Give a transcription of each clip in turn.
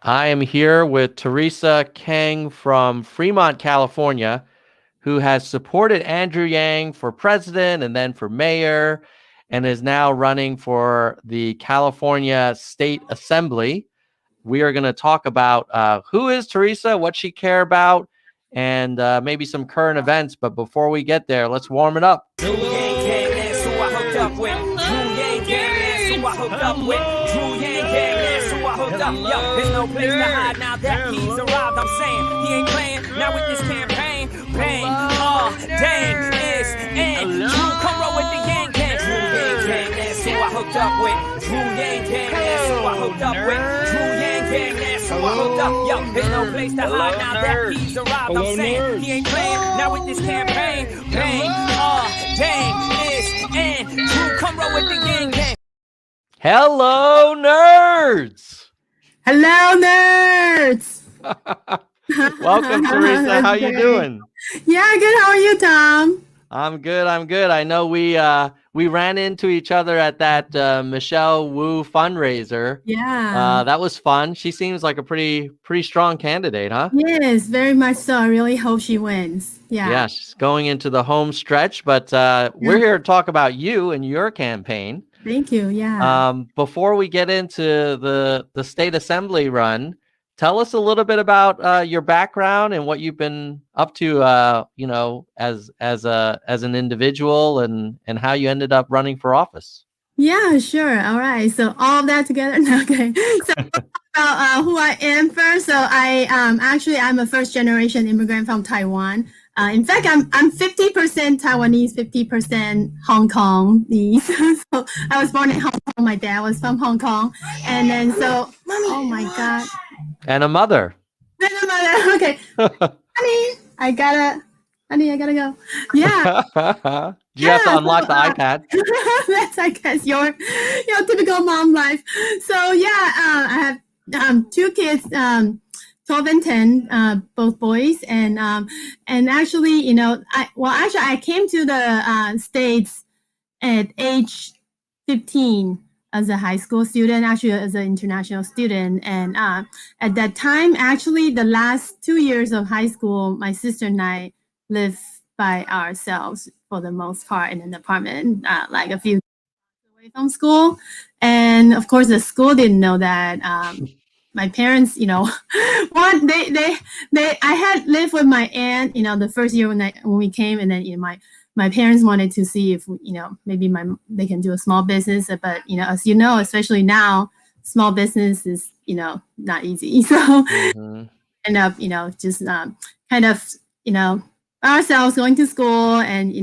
I am here with Teresa Keng from Fremont, California, who has supported Andrew Yang for president and then for mayor, and is now running for the California State Assembly. We are going to talk about who is Teresa, what she care about, and maybe some current events. But before we get there, let's warm it up. Hold up, yo, there's no place to hide now that he's arrived. I'm saying he ain't playing now with this campaign. Bang, dang, it's and Drew, come roll with the Yang Gang. Drew Yang Gang, that's who I hooked up with. Drew Yang Gang, that's who I hooked up with. Drew Yang Gang, that's who I hooked up. Yo, there's no place to hide now that he's arrived. I'm saying he ain't playing now with this campaign. Bang, dang, it's and Drew, come roll with the Yang Gang. Hello, nerds. Hello, nerds. Welcome, Teresa. How you doing? Yeah, good. How are you, Tom? I'm good. I know we ran into each other at that Michelle Wu fundraiser. Yeah. That was fun. She seems like a pretty strong candidate, huh? Yes, very much so. I really hope she wins. Yeah. Yeah, she's going into the home stretch, but we're here to talk about you and your campaign. Thank you. Yeah. Before we get into the state assembly run, tell us a little bit about your background and what you've been up to, as an individual and how you ended up running for office. Yeah, sure. All right. So all of that together. Okay. So who I am first. So I'm a first generation immigrant from Taiwan. In fact, I'm 50% Taiwanese, 50% Hong Kongese. So I was born in Hong Kong. My dad was from Hong Kong, and then oh my God. And a mother. And a mother. Okay, honey, I gotta go. Yeah. You have to unlock the iPad. That's, I guess, your typical mom life. So yeah, I have two kids. 12 and 10, both boys, and actually, I came to the States at age 15 as a high school student, actually as an international student, and at that time, actually, the last 2 years of high school, my sister and I lived by ourselves for the most part in an apartment, like a few away from school, and of course, the school didn't know that. My parents, I had lived with my aunt, the first year when we came, and then, my parents wanted to see if, maybe they can do a small business, but, as you know, especially now, small business is, not easy. So end up, just kind of, ourselves going to school and,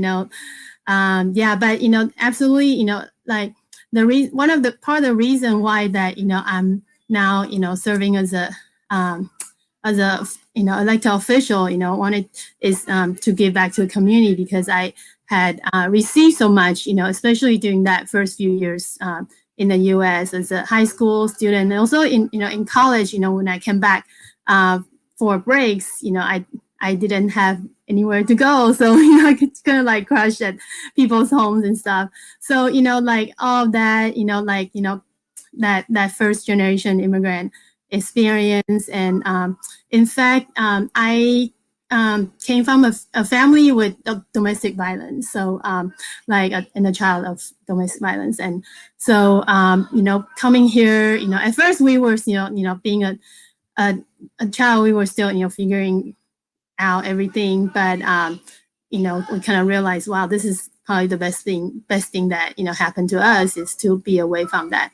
but, absolutely, like one of the reason why that, I'm now, serving as a elected official, is to give back to the community, because I had received so much, especially during that first few years in the U.S. as a high school student, and also in college, when I came back for breaks, I didn't have anywhere to go, so I could kind of like crush at people's homes and stuff. So like all of that, that first generation immigrant experience. And in fact, I came from a family with domestic violence. So and a child of domestic violence. And so, coming here, at first we were, being a child, we were still, figuring out everything. But, we kind of realized, wow, this is probably the best thing that, happened to us, is to be away from that,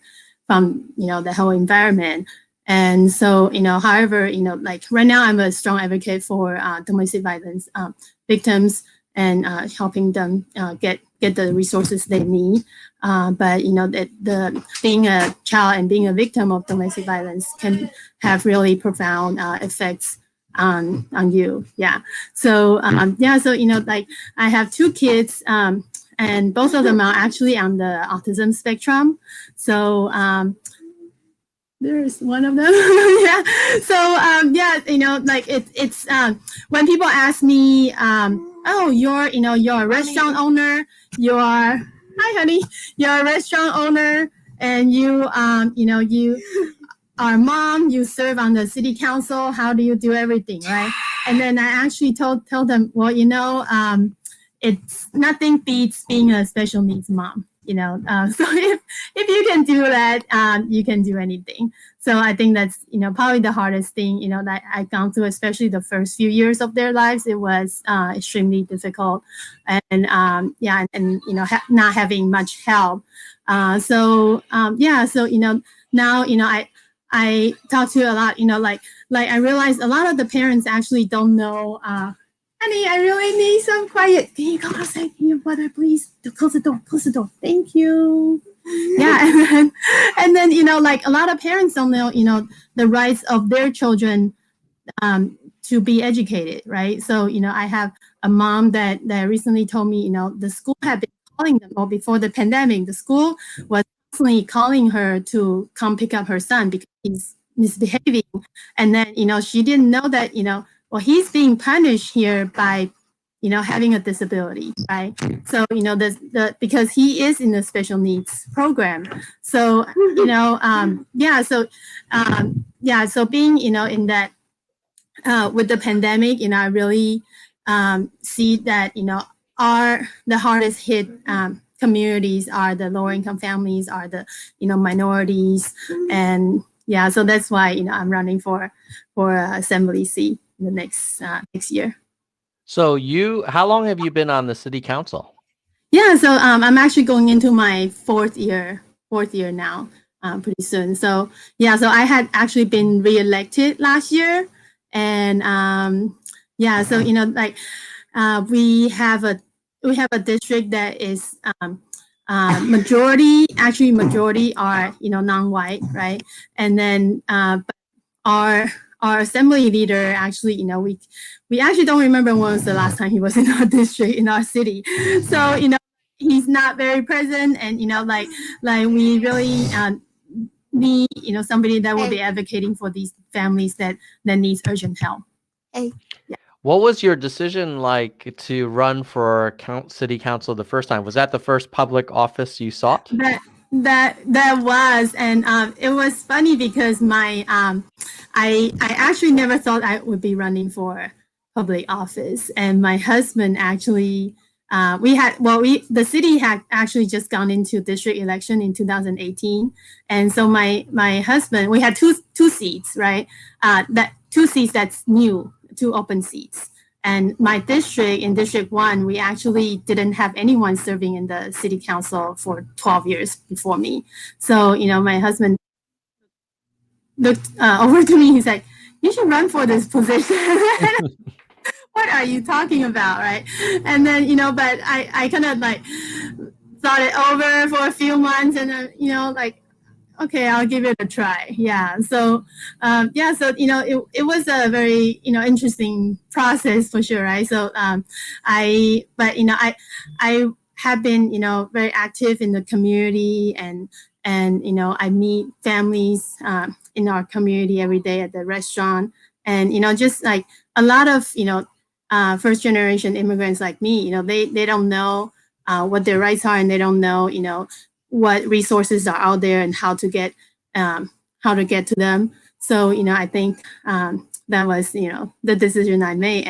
from, the whole environment. And so, however, like right now I'm a strong advocate for domestic violence victims and helping them get the resources they need. But, the being a child and being a victim of domestic violence can have really profound effects on you. Yeah. So, so, like I have two kids, and both of them are actually on the autism spectrum. So there's one of them. Yeah. So like it's when people ask me, oh, you're a restaurant owner. Hi, honey. You're a restaurant owner, and you our mom, you serve on the city council. How do you do everything, right? And then I actually told them, well, it's nothing beats being a special needs mom. So if you can do that, you can do anything. So I think that's probably the hardest thing that I've gone through, especially the first few years of their lives. It was extremely difficult, and not having much help. So now I talk to a lot. Like I realize a lot of the parents actually don't know. Honey, I really need some quiet. Can you go outside? Can you brother, please? Close the door. Close the door. Thank you. Yeah, and then like a lot of parents don't know the rights of their children to be educated, right? So I have a mom that recently told me the school had been calling them. Well, before the pandemic, the school was constantly calling her to come pick up her son because he's misbehaving, and then she didn't know that well, he's being punished here by having a disability, right? So because he is in a special needs program. So so being in that with the pandemic, I really see that the hardest hit communities are the lower income families, are the minorities, and so that's why I'm running for assembly seat in the next year. So how long have you been on the city council? Yeah, so I'm actually going into my fourth year now, pretty soon. So so I had actually been reelected last year, and so we have a district that is majority are non-white, right? And then our assembly leader actually, we actually don't remember when was the last time he was in our district, in our city. So he's not very present, and we really need somebody that will be advocating for these families that needs urgent help. What was your decision like to run for city council the first time? Was that the first public office you sought? That was, and it was funny because my I actually never thought I would be running for public office, and my husband actually the city had actually just gone into district election in 2018, and so my husband, we had two seats, right? That two seats that's new, two open seats. And my district, in District 1, we actually didn't have anyone serving in the city council for 12 years before me. So, my husband looked over to me. He's like, you should run for this position. What are you talking about, right? And then, but I kind of thought it over for a few months, and okay, I'll give it a try. Yeah. So, it was a very, interesting process for sure. Right. So, I have been, very active in the community, and I meet families in our community every day at the restaurant, and, just like a lot of, first generation immigrants like me, they don't know what their rights are, and they don't know, what resources are out there and how to get to them. So I think that was the decision I made,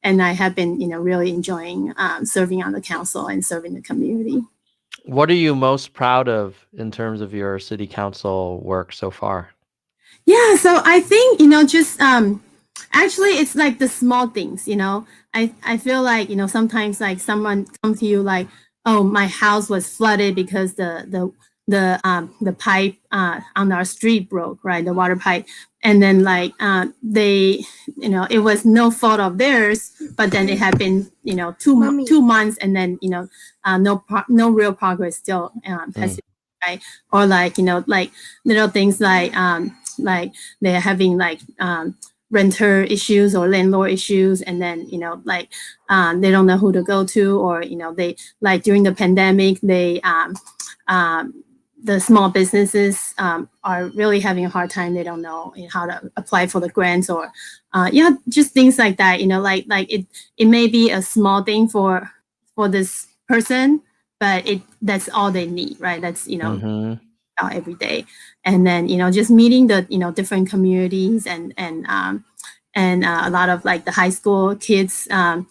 and I have been really enjoying serving on the council and serving the community. What are you most proud of in terms of your city council work so far? Yeah, so I think just actually it's like the small things. I feel like sometimes like someone comes to you like, oh, my house was flooded because the pipe on our street broke, right? The water pipe. And then they, it was no fault of theirs, but then it had been, 2 months, and then, no real progress still has been, right? Or like little things like they're having renter issues or landlord issues, and then they don't know who to go to, or they during the pandemic they the small businesses are really having a hard time. They don't know how to apply for the grants, or just things like that. It may be a small thing for this person, but that's all they need, right? That's out every day. And then, just meeting the, different communities and a lot of like the high school kids. A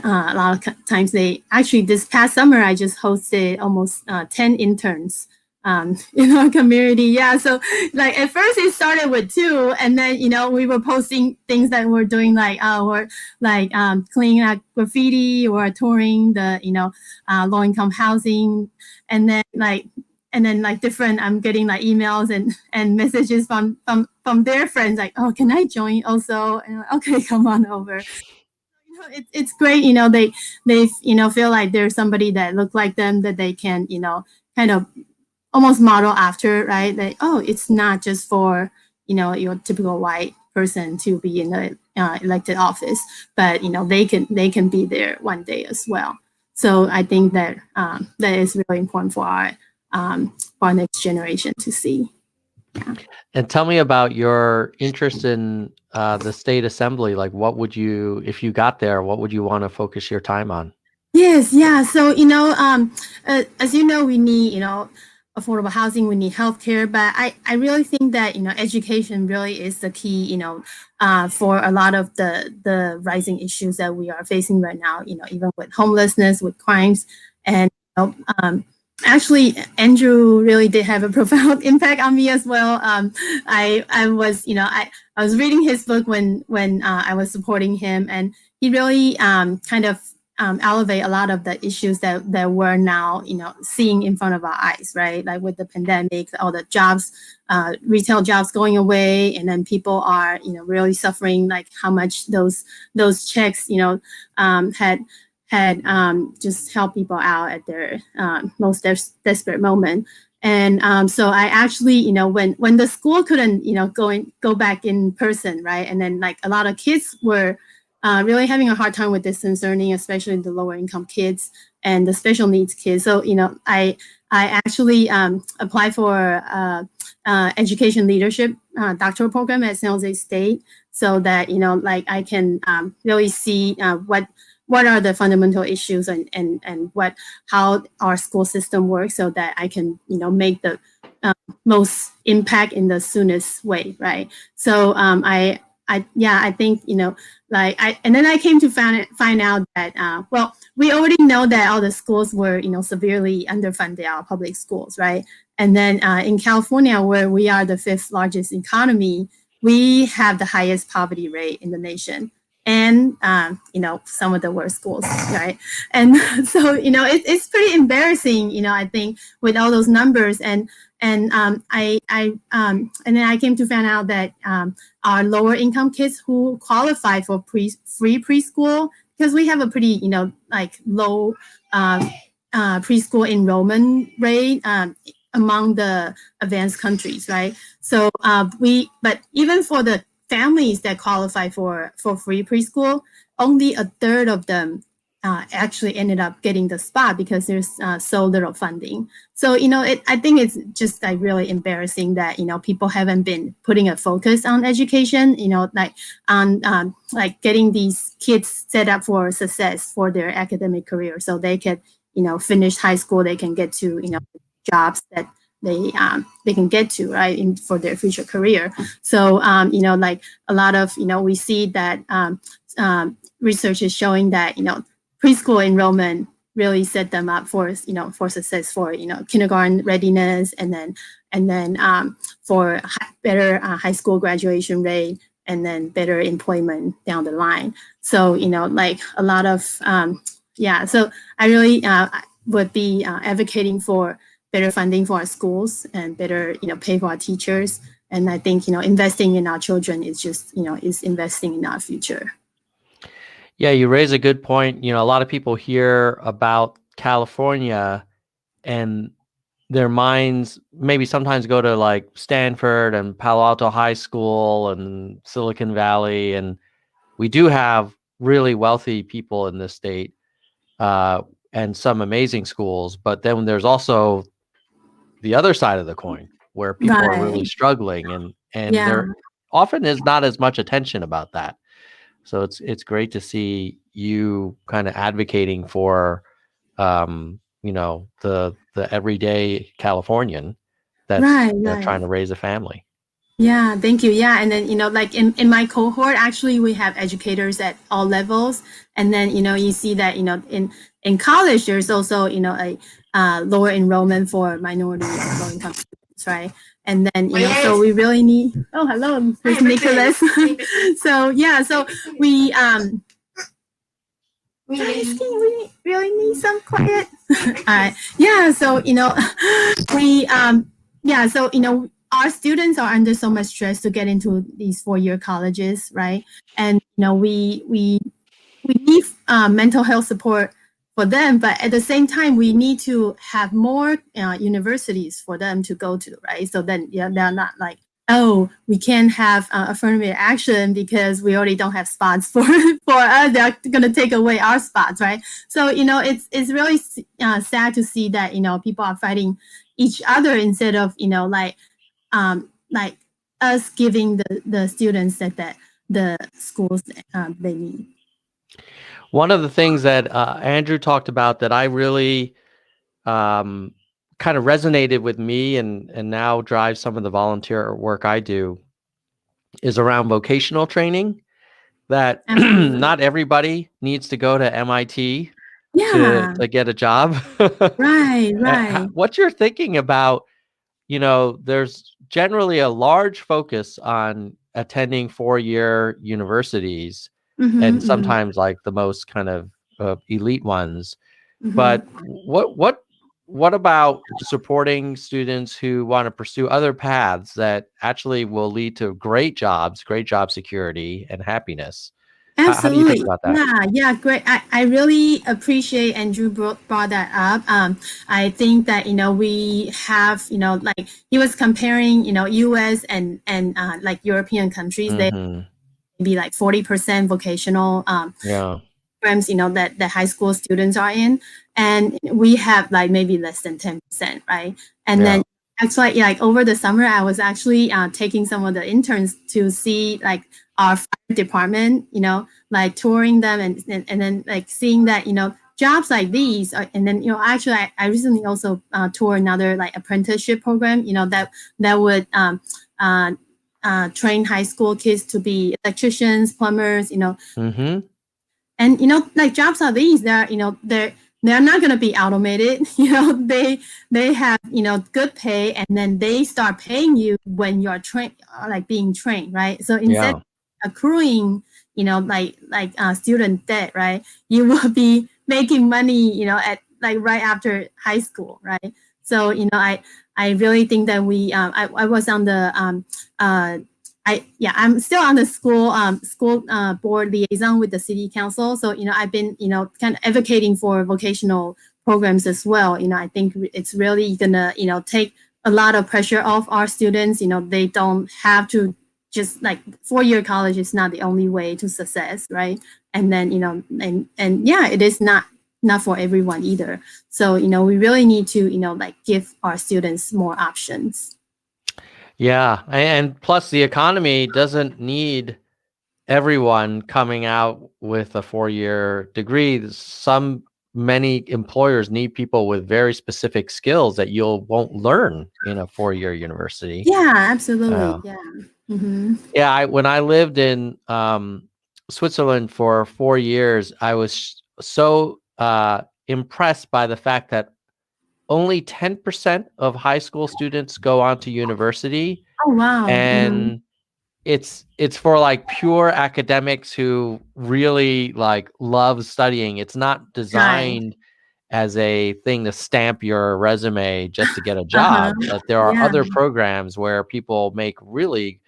lot of times this past summer, I just hosted almost 10 interns in our community. Yeah. So like at first it started with 2, and then, we were posting things that we're doing or like cleaning up graffiti or touring the, low income housing. And then different, I'm getting like emails and messages from their friends like, oh, can I join also? And like, okay, come on over. It's great. They feel like there's somebody that look like them that they can, kind of almost model after, right? That, oh, it's not just for, your typical white person to be in the elected office, but, they can be there one day as well. So I think that that is really important for our next generation to see. Yeah. And tell me about your interest in the state assembly. Like, what would you, if you got there, what would you want to focus your time on? Yes, yeah. So, as you know, we need, affordable housing, we need healthcare, but I really think that, education really is the key, for a lot of the rising issues that we are facing right now, even with homelessness, with crimes. And, actually, Andrew really did have a profound impact on me as well. I was, I was reading his book when I was supporting him, and he really kind of elevate a lot of the issues that we're now, seeing in front of our eyes, right? Like with the pandemic, all the jobs, retail jobs going away, and then people are, really suffering, like how much those checks, had just helped people out at their most desperate moment. And so I actually, when the school couldn't, go back in person, right? And then like a lot of kids were really having a hard time with distance learning, especially the lower income kids and the special needs kids. So, I actually applied for education leadership doctoral program at San Jose State, so that, like I can really see what are the fundamental issues and how our school system works, so that I can, make the most impact in the soonest way, right? So I think, and then I came to find out that, well, we already know that all the schools were, severely underfunded, our public schools, right? And then in California, where we are the 5th largest economy, we have the highest poverty rate in the nation. And, some of the worst schools, right? And so, it's pretty embarrassing, I think, with all those numbers. And then I came to find out that our lower income kids who qualify for free preschool, because we have a pretty, like low preschool enrollment rate among the advanced countries, right? So but even for the families that qualify for free preschool, only a third of them actually ended up getting the spot, because there's so little funding. So, I think it's just like really embarrassing that, people haven't been putting a focus on education, like on like getting these kids set up for success for their academic career, so they can, finish high school, they can get to, jobs that they can get to, right, for their future career. So, like a lot of, we see that research is showing that, preschool enrollment really set them up for, for success, for, kindergarten readiness, and then for better high school graduation rate, and then better employment down the line. So, like a lot of, so I really would be advocating for better funding for our schools and better, pay for our teachers. And I think, investing in our children is just, is investing in our future. Yeah, you raise a good point. A lot of people hear about California and their minds maybe sometimes go to like Stanford and Palo Alto High School and Silicon Valley. And we do have really wealthy people in this state and some amazing schools. But then there's also the other side of the coin, where people are really struggling, and there often is not as much attention about that. So it's great to see you kind of advocating for the everyday Californian that's Right, trying to right. raise a family. Yeah, thank you. Yeah, and then like in my cohort, actually, we have educators at all levels, and then you see that in college there's also a lower enrollment for minority or low income students, right? And then so we really need. Oh, hello, there's Nicholas. So yeah, so we we really need some quiet. Yeah, so we yeah, so our students are under so much stress to get into these 4-year colleges, right? And we need mental health support for them, but at the same time we need to have more universities for them to go to, right? So then they're not like, oh, we can't have affirmative action because we already don't have spots for us. They're going to take away our spots, right? So it's really sad to see that people are fighting each other instead of like us giving the students that the schools they need. One of the things that Andrew talked about that I really kind of resonated with me and now drives some of the volunteer work I do is around vocational training, that not everybody needs to go to MIT Yeah, to get a job. right, right. What's your thinking about, there's generally a large focus on attending 4-year universities Mm-hmm, and mm-hmm, sometimes like the most kind of elite ones. mm-hmm. But what about supporting students who want to pursue other paths that actually will lead to great jobs, great job security, and happiness? How do you think Absolutely. about that? Yeah, great. I really appreciate Andrew brought that up. I think that, we have, like he was comparing, US and like European countries, they Hmm. be like 40% vocational Yeah. programs, that the high school students are in. And we have like maybe less than 10%, right? And Yeah. then actually like over the summer, I was actually taking some of the interns to see like our fire department, like touring them and then like seeing that, jobs like these are, and then actually I recently also toured another like apprenticeship program that would train high school kids to be electricians, plumbers, Hmm. and like jobs like these, they're not going to be automated. They have good pay, and then they start paying you when you're trained, like being trained, right? So instead Yeah. of accruing like student debt, right, you will be making money at like right after high school, right? So I really think that I was on the I'm still on the school board liaison with the city council. So I've been kind of advocating for vocational programs as well. I think it's really gonna take a lot of pressure off our students. They don't have to just like 4-year college is not the only way to success, right? And then and yeah, it is not for everyone either. So we really need to like give our students more options. Yeah. And plus, the economy doesn't need everyone coming out with a 4-year degree. Many employers need people with very specific skills that won't learn in a 4-year university. Yeah, absolutely. Uh, Yeah. Mm-hmm. yeah. When I lived in Switzerland for 4 years, I was so impressed by the fact that only 10% of high school students go on to university, Oh, wow. Mhm. and it's for like pure academics who really like love studying. It's not Right. designed as a thing to stamp your resume just to get a Uh-huh. job. That there are Yeah. other programs where people make really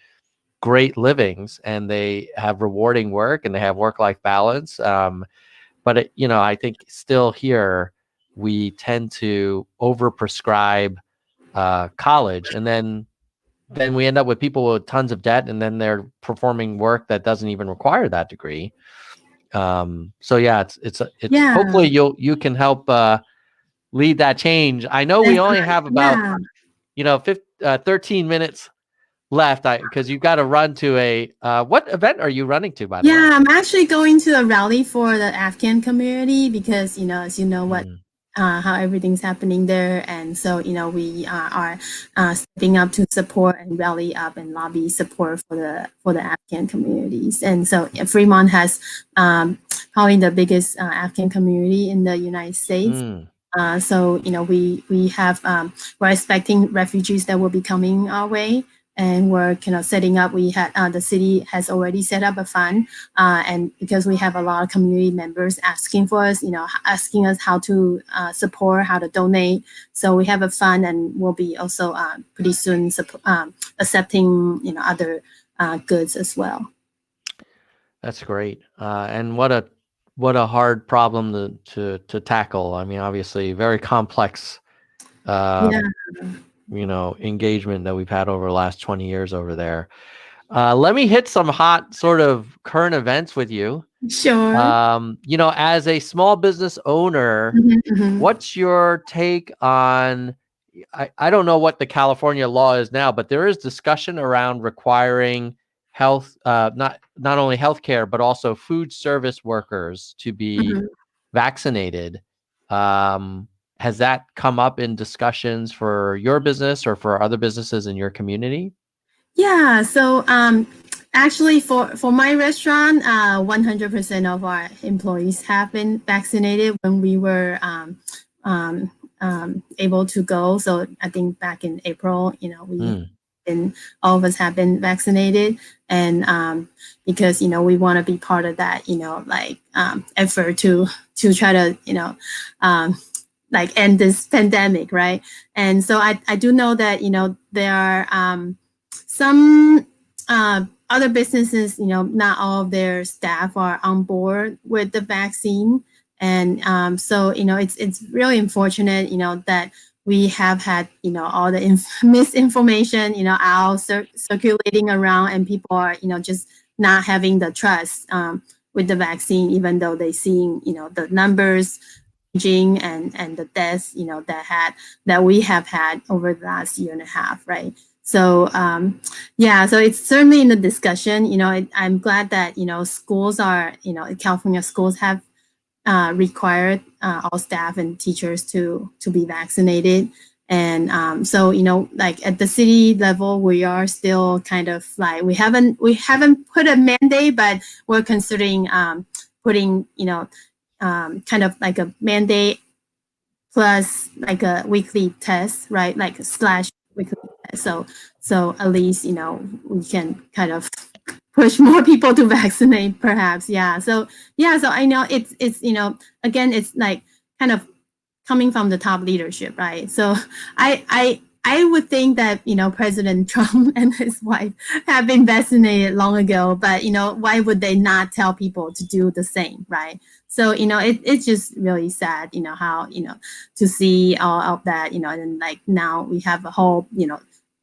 great livings and they have rewarding work and they have work-life balance. But I think still here we tend to overprescribe college, and then we end up with people with tons of debt, and then they're performing work that doesn't even require that degree. So yeah, it's Yeah. hopefully you can help lead that change. I know we That's only right. have about Yeah. 13 minutes left, because you've got to run to a what event are you running to, by the way? Yeah, I'm actually going to a rally for the Afghan community because, as you know, what Mm. how everything's happening there. And so, we are stepping up to support and rally up and lobby support for the Afghan communities. And so Fremont has probably the biggest Afghan community in the United States. So, we have, we're expecting refugees that will be coming our way. And we're setting up. We had the city has already set up a fund, and because we have a lot of community members asking for us, asking us how to support, how to donate. So we have a fund, and we'll be also pretty soon accepting other goods as well. That's great, and what a hard problem to tackle. I mean, obviously, very complex. Yeah. Engagement that we've had over the last 20 years over there. Let me hit some hot sort of current events with you. Sure. As a small business owner, what's your take on, I don't know what the California law is now, but there is discussion around requiring health, not only healthcare, but also food service workers to be vaccinated. Has that come up in discussions for your business or for other businesses in your community? Yeah. So actually, for my restaurant, 100% of our employees have been vaccinated when we were able to go. So I think back in April, all of us have been vaccinated, and because we want to be part of that, effort to try to end this pandemic, right? And so I do know that there are some other businesses, not all of their staff are on board with the vaccine, and so it's really unfortunate that we have had all the misinformation out circulating around, and people are just not having the trust with the vaccine, even though they seeing the numbers and the deaths that we have had over the last year and a half, right? So so it's certainly in the discussion. I'm glad that schools are California schools have required all staff and teachers to be vaccinated. And so at the city level, we are still kind of we haven't put a mandate, but we're considering putting kind of like a mandate plus like a weekly test, right? Like / weekly test. So at least we can kind of push more people to vaccinate, perhaps. Yeah. So I know it's again, it's like kind of coming from the top leadership, right? So I would think that President Trump and his wife have been vaccinated long ago, but why would they not tell people to do the same, right? So it's just really sad, how to see all of that, and like now we have a whole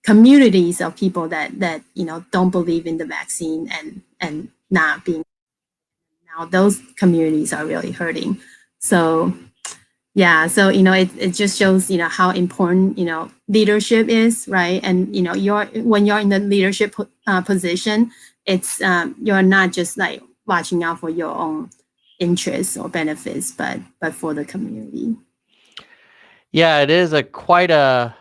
communities of people that don't believe in the vaccine and not being. Now those communities are really hurting. So yeah, so it just shows how important leadership is, right? And when you're in the leadership position, it's you're not just like watching out for your own interests or benefits, but for the community. Yeah, it is quite an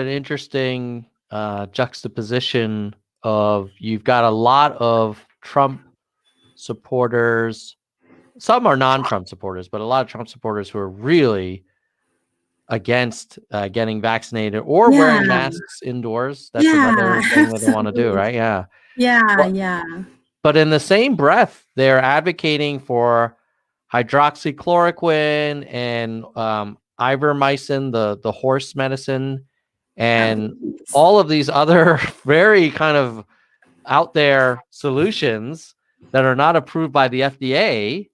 interesting juxtaposition of, you've got a lot of Trump supporters. Some are non-Trump supporters, but a lot of Trump supporters who are really against getting vaccinated or wearing masks indoors. That's another thing that they want to do, right? Yeah. Yeah. But in the same breath, they're advocating for hydroxychloroquine and ivermectin, the horse medicine, and all of these other very kind of out there solutions that are not approved by the FDA.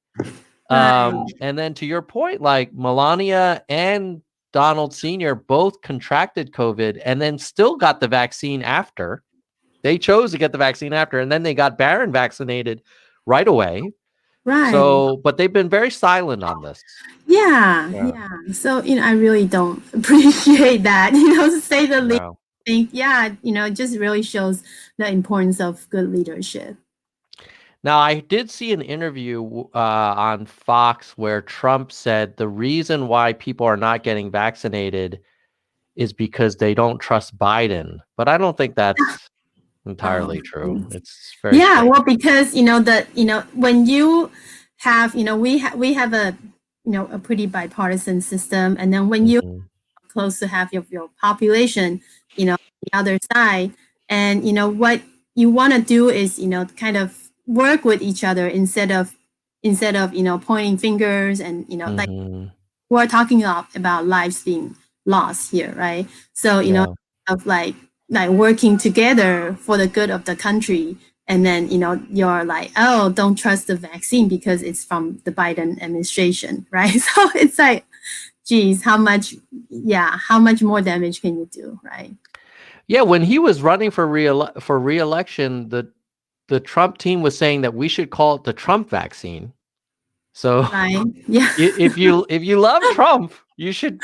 And then to your point, like Melania and Donald Sr. both contracted COVID and then still got the vaccine after. They chose to get the vaccine after, and then they got Barron vaccinated right away. Right. So, but they've been very silent on this. Yeah. So, I really don't appreciate that, to say the least. I think, it just really shows the importance of good leadership. Now, I did see an interview on Fox where Trump said the reason why people are not getting vaccinated is because they don't trust Biden. But I don't think that's entirely true. It's very yeah, strange. well, because when you have we have a a pretty bipartisan system, and then when you Mhm. close to half of your population, the other side, and what you want to do is kind of work with each other instead of pointing fingers, and like Mhm. we're talking about lives being lost here, right? So Yeah. of like working together for the good of the country, and then you're like, oh, don't trust the vaccine because it's from the Biden administration, right? So it's like, geez, how much more damage can you do, right? Yeah, when he was running for reelection, the Trump team was saying that we should call it the Trump vaccine. So Right. Yeah. if you love Trump, you should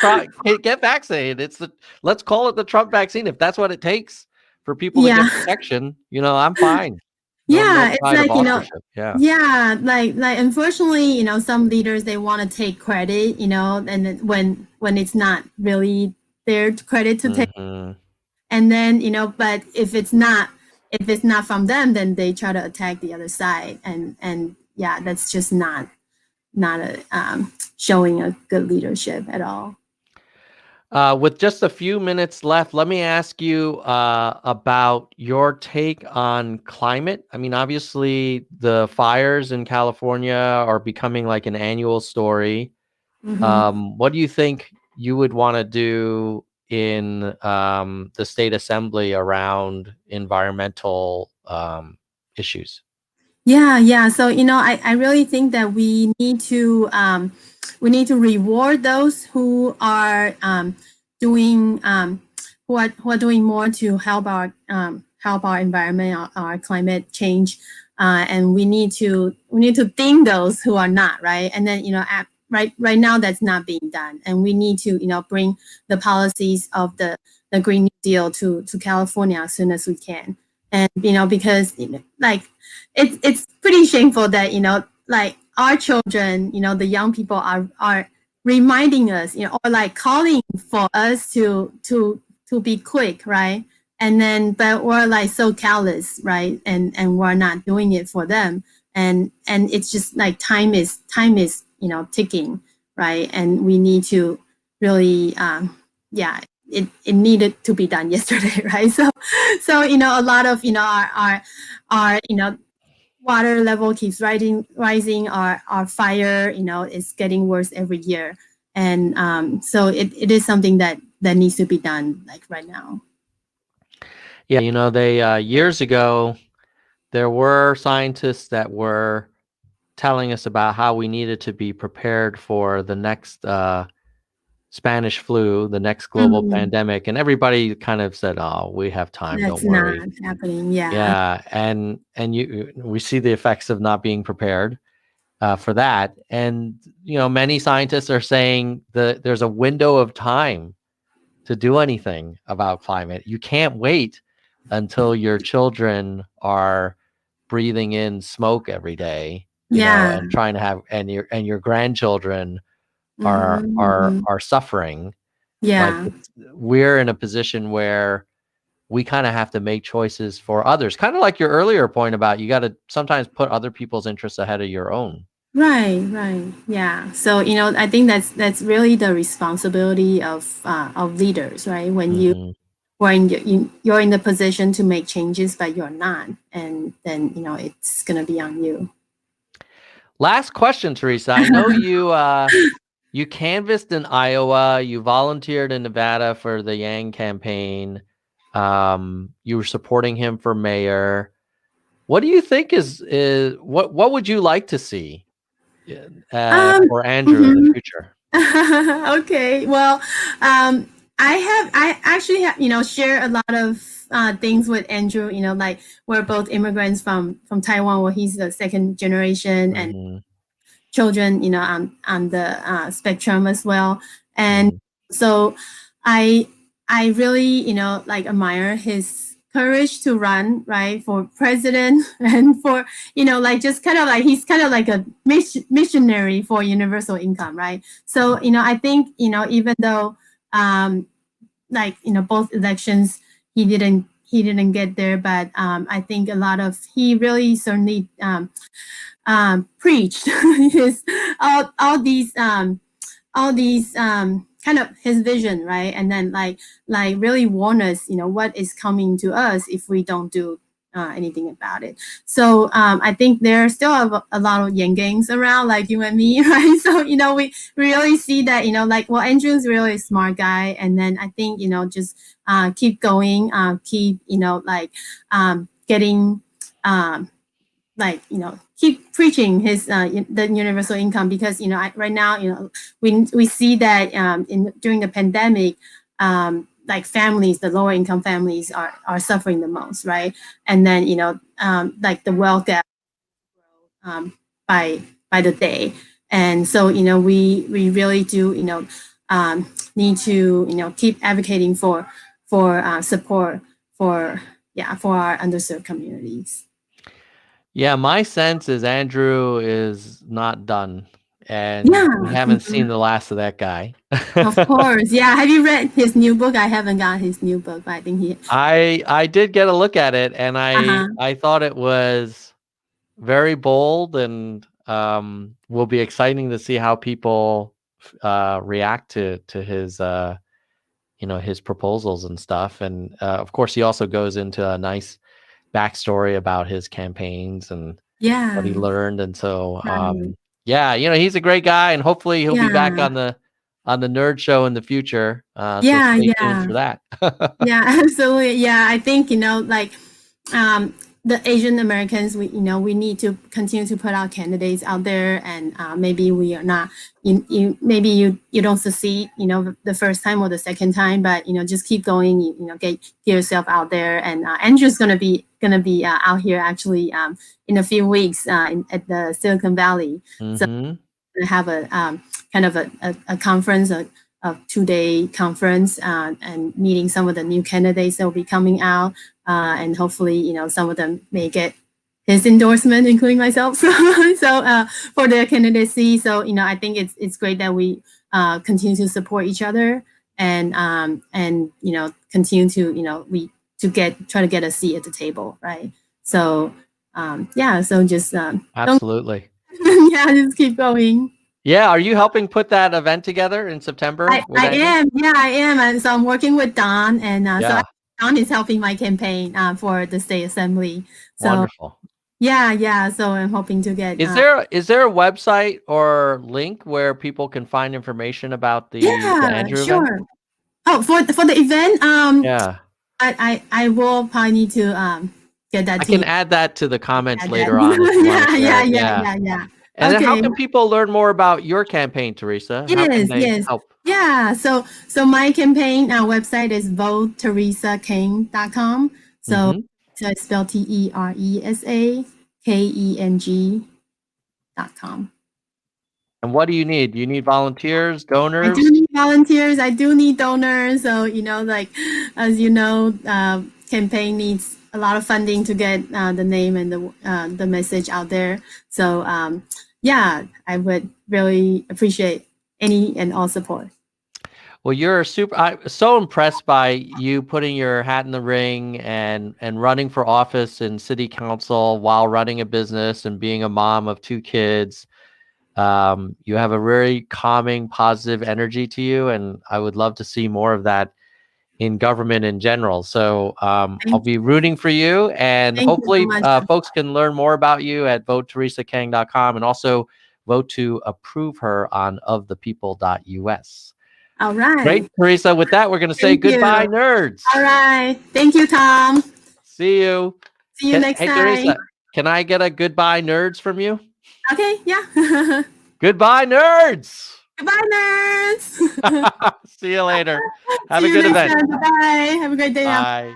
get vaccinated. Let's call it the Trump vaccine if that's what it takes for people to Yeah. get protection. I'm fine. No Yeah, it's pride of like, authorship. Yeah. yeah, like unfortunately, some leaders, they want to take credit, and then when it's not really their credit to take, Hmm. and then, but if it's not from them, then they try to attack the other side, and yeah, that's just not a showing a good leadership at all. With just a few minutes left, let me ask you about your take on climate. I mean, obviously, the fires in California are becoming like an annual story. Hmm. What do you think you would want to do in the state assembly around environmental issues? Yeah. So, I really think that we need to reward those doing who are doing more to help our environment, our climate change, and we need to ding those who are not, right. And then, right now, that's not being done, and we need to bring the policies of the Green New Deal to California as soon as we can. And because like it's pretty shameful that like our children, the young people are reminding us, or like calling for us to be quick, right. And then, but we're like so callous, right, and we're not doing it for them. And it's just like time is ticking, right. And we need to really, yeah, it needed to be done yesterday, right. So a lot of our water level keeps rising. Our fire is getting worse every year. And so it is something that needs to be done, like, right now. Yeah, they years ago there were scientists that were telling us about how we needed to be prepared for the next Spanish flu, the next global Mhm. pandemic, and everybody kind of said, "Oh, we have time, don't That's worry." not happening. Yeah. Yeah, and we see the effects of not being prepared for that. And many scientists are saying that there's a window of time to do anything about climate. You can't wait until your children are breathing in smoke every day, Yeah. and trying to have and your grandchildren are are Hmm. are suffering. Like, Yeah. we're in a position where we kind of have to make choices for others. Kind of like your earlier point about you got to sometimes put other people's interests ahead of your own. Right. Yeah. So I think that's really the responsibility of leaders, right. When Hmm. you're in the position to make changes, but you're not, and then it's gonna be on you. Last question, Teresa. I know you canvassed in Iowa, you volunteered in Nevada for the Yang campaign. You were supporting him for mayor. What do you think is what would you like to see Um, for Andrew in the mhm. future? Okay. Well, I actually have, share a lot of things with Andrew. Like, we're both immigrants from Taiwan, where he's the second generation, and Hmm. children, on the spectrum as well. And Hmm. so I I really, like, admire courage to run, right, for president and for, like just kind of like he's kind of like a missionary for universal income, right? So, I think, even though like, both elections he didn't get there, but I think a lot of he really certainly preached his all these kind of his vision, right? And then like really warn us, what is coming to us if we don't do anything about it. So I think there are still a lot of yang gangs around, like you and me, right? So we really see that, like, well, Andrew's really a smart guy, and then I think just keep going, keep like getting like keep preaching his the universal income, because right now we see that during the pandemic, like families, the lower income families are suffering the most, right? And then like the wealth gap by the day, and so we really do need to keep advocating for support for our underserved communities. Yeah, my sense is Andrew is not done, and we haven't seen the last of that guy. Of course, yeah. Have you read his new book? I haven't got his new book, but I think he. I did get a look at it, and I thought it was very bold, and will be exciting to see how people react to his his proposals and stuff. And of course, he also goes into a nice backstory about his campaigns and what he learned. And so yeah, he's a great guy, and hopefully he'll be back on the Nerd Show in the future. So stay tuned for that. Yeah, absolutely. Yeah, I think like the Asian Americans, we need to continue to put our candidates out there, and maybe we are not, maybe you don't succeed the first time or the second time, but just keep going, get yourself out there. And Andrew's gonna be out here actually in a few weeks at the Silicon Valley. So we have a kind of a conference, a 2-day conference, and meeting some of the new candidates that will be coming out, and hopefully some of them may get his endorsement, including myself. So for their candidacy. So I think it's great that we continue to support each other, and continue to try to get a seat at the table, right? So so just absolutely. Just keep going. Yeah, are you helping put that event together in September? I am. Yeah, I am. And so I'm working with Don, and so Don is helping my campaign for the state assembly. So, wonderful. Yeah. So I'm hoping to get. Is there a website or link where people can find information about the Andrew event? Oh, for the event. Yeah. I will probably need to get that. I can add that to the comments later on. Yeah. And then how can people learn more about your campaign, Teresa? How can they help? Yeah, so my campaign website is voteteresakeng.com. So it's spelled TeresaKeng.com. And what do you need? Do you need volunteers, donors? I do need volunteers. I do need donors. So like, as campaign needs a lot of funding to get the name and the message out there. So I would really appreciate any and all support. Well, you're I'm so impressed by you putting your hat in the ring and running for office in city council while running a business and being a mom of 2 kids. You have a very calming, positive energy to you, and I would love to see more of that in government in general. So I'll be rooting for you, and hopefully folks can learn more about you at voteteresakeng.com, and also vote to approve her on ofthepeople.us. All right. Great, Teresa. With that, we're going to say goodbye, nerds. All right. Thank you, Tom. See you. See you next time. Hey, Teresa, can I get a goodbye, nerds from you? Okay, yeah. Goodbye, nerds. Goodbye, nerds. See you later. Have a good event. Bye. Have a great day. Bye.